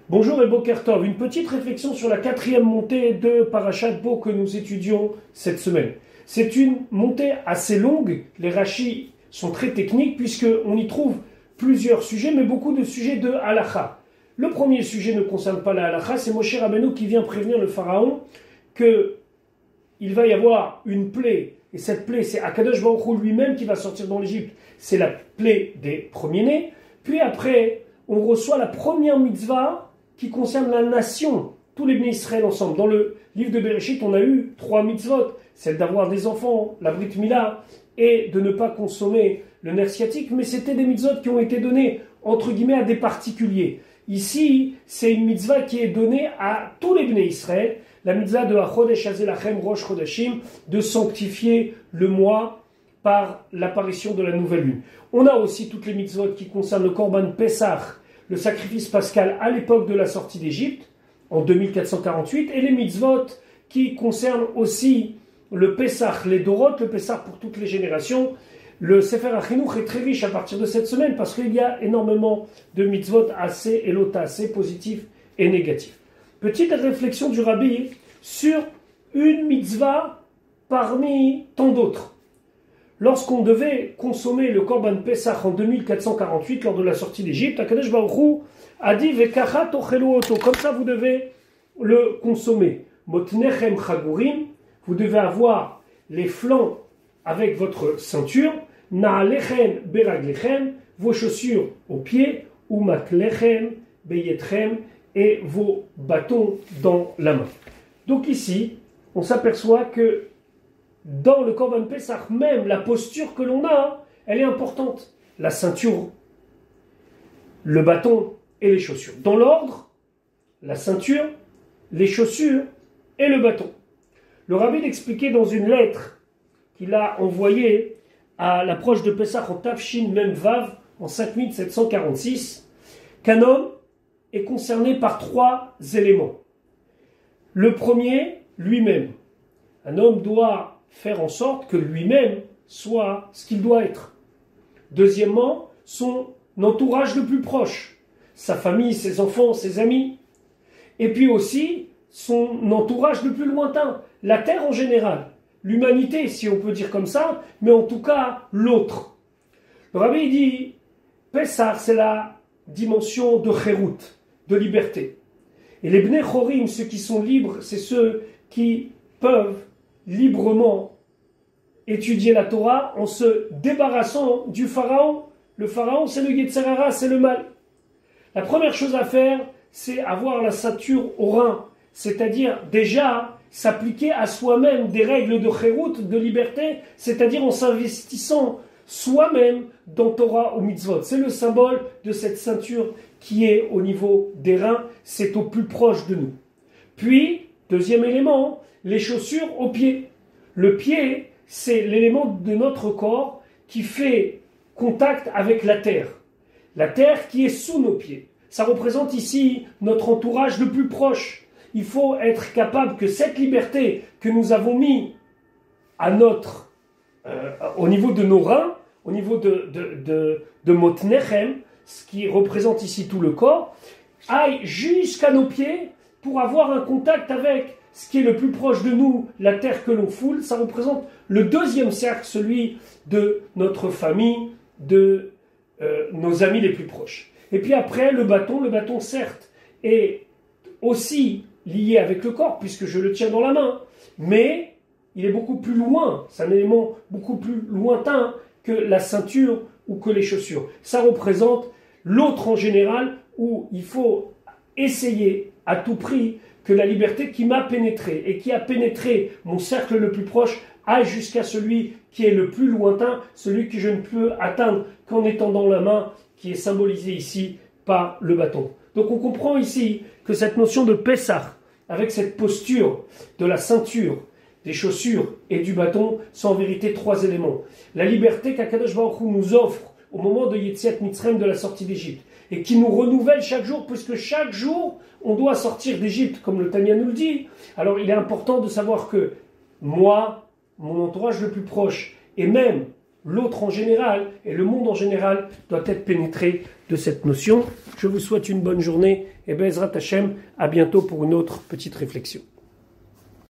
Bonjour et Boker Tov. Une petite réflexion sur la quatrième montée de Parashat Bo que nous étudions cette semaine. C'est une montée assez longue, les rachis sont très techniques puisqu'on y trouve plusieurs sujets, mais beaucoup de sujets de halacha. Le premier sujet ne concerne pas la halacha, c'est Moshe Rabbeinu qui vient prévenir le pharaon qu'il va y avoir une plaie, et cette plaie c'est Akadosh Baruch Hu lui-même qui va sortir dans l'Égypte, c'est la plaie des premiers-nés, puis après on reçoit la première mitzvah qui concerne la nation, tous les Bnei Israël ensemble. Dans le livre de Bereshit, on a eu 3 mitzvot, celle d'avoir des enfants, la Brit Mila, et de ne pas consommer le nerf sciatique, mais c'était des mitzvot qui ont été donnés, entre guillemets, à des particuliers. Ici, c'est une mitzvah qui est donnée à tous les Bnei Israël, la mitzvah de Chodesh Hazeh Lachem Rosh Chodashim, de sanctifier le mois par l'apparition de la nouvelle lune. On a aussi toutes les mitzvot qui concernent le Korban Pessah, le sacrifice pascal à l'époque de la sortie d'Égypte, en 2448, et les mitzvot qui concernent aussi le Pessah, les Dorot, le Pessah pour toutes les générations. Le Sefer HaChinuch est très riche à partir de cette semaine parce qu'il y a énormément de mitzvot assez et lota assez positifs et négatifs. Petite réflexion du Rabbi sur une mitzvah parmi tant d'autres. Lorsqu'on devait consommer le Korban Pessah en 2448 lors de la sortie d'Égypte, Akadosh Baruch Hu a dit Vekacha tochelu oto, comme ça vous devez le consommer. Motnechem chagurim, vous devez avoir les flancs avec votre ceinture. Naalechem beraglechem, vos chaussures aux pieds. Umaklechem beyetchem, et vos bâtons dans la main. Donc ici, on s'aperçoit que dans le Korban Pessah, même la posture que l'on a, elle est importante. La ceinture, le bâton et les chaussures. Dans l'ordre, la ceinture, les chaussures et le bâton. Le rabbi l'expliquait dans une lettre qu'il a envoyée à l'approche de Pessah en Tafshin Mem Vav en 5746, qu'un homme est concerné par 3 éléments. Le premier, lui-même. Un homme doit faire en sorte que lui-même soit ce qu'il doit être. Deuxièmement, son entourage le plus proche, sa famille, ses enfants, ses amis. Et puis aussi, son entourage le plus lointain, la terre en général, l'humanité, si on peut dire comme ça, mais en tout cas, l'autre. Le rabbi dit, Pessah, c'est la dimension de Chérout, de liberté. Et les Bnei Chorim, ceux qui sont libres, c'est ceux qui peuvent librement étudier la Torah en se débarrassant du pharaon. Le pharaon, c'est le Yetzer Hara, c'est le mal. La première chose à faire, c'est avoir la ceinture au rein, c'est-à-dire déjà s'appliquer à soi-même des règles de Chérout, de liberté, c'est-à-dire en s'investissant soi-même dans Torah ou Mitzvot. C'est le symbole de cette ceinture qui est au niveau des reins, c'est au plus proche de nous. Puis, deuxième élément, les chaussures aux pieds. Le pied, c'est l'élément de notre corps qui fait contact avec la terre. La terre qui est sous nos pieds. Ça représente ici notre entourage le plus proche. Il faut être capable que cette liberté que nous avons mis à au niveau de nos reins, au niveau de Motnechem, ce qui représente ici tout le corps, aille jusqu'à nos pieds pour avoir un contact avec ce qui est le plus proche de nous, la terre que l'on foule. Ça représente le deuxième cercle, celui de notre famille, de nos amis les plus proches. Et puis après, le bâton certes est aussi lié avec le corps, puisque je le tiens dans la main, mais il est beaucoup plus loin, c'est un élément beaucoup plus lointain que la ceinture ou que les chaussures. Ça représente l'autre en général, où il faut essayer à tout prix que la liberté qui m'a pénétré et qui a pénétré mon cercle le plus proche aille jusqu'à celui qui est le plus lointain, celui que je ne peux atteindre qu'en étant dans la main, qui est symbolisé ici par le bâton. Donc on comprend ici que cette notion de Pessah, avec cette posture de la ceinture, des chaussures et du bâton, sont en vérité 3 éléments. La liberté qu'Akadosh Baruch Hu nous offre au moment de Yetziat Mitzrayim, de la sortie d'Égypte, et qui nous renouvelle chaque jour, puisque chaque jour, on doit sortir d'Égypte, comme le Tanya nous le dit. Alors il est important de savoir que moi, mon entourage le plus proche, et même l'autre en général et le monde en général doit être pénétré de cette notion. Je vous souhaite une bonne journée et Be'ezrat Hashem, à bientôt pour une autre petite réflexion.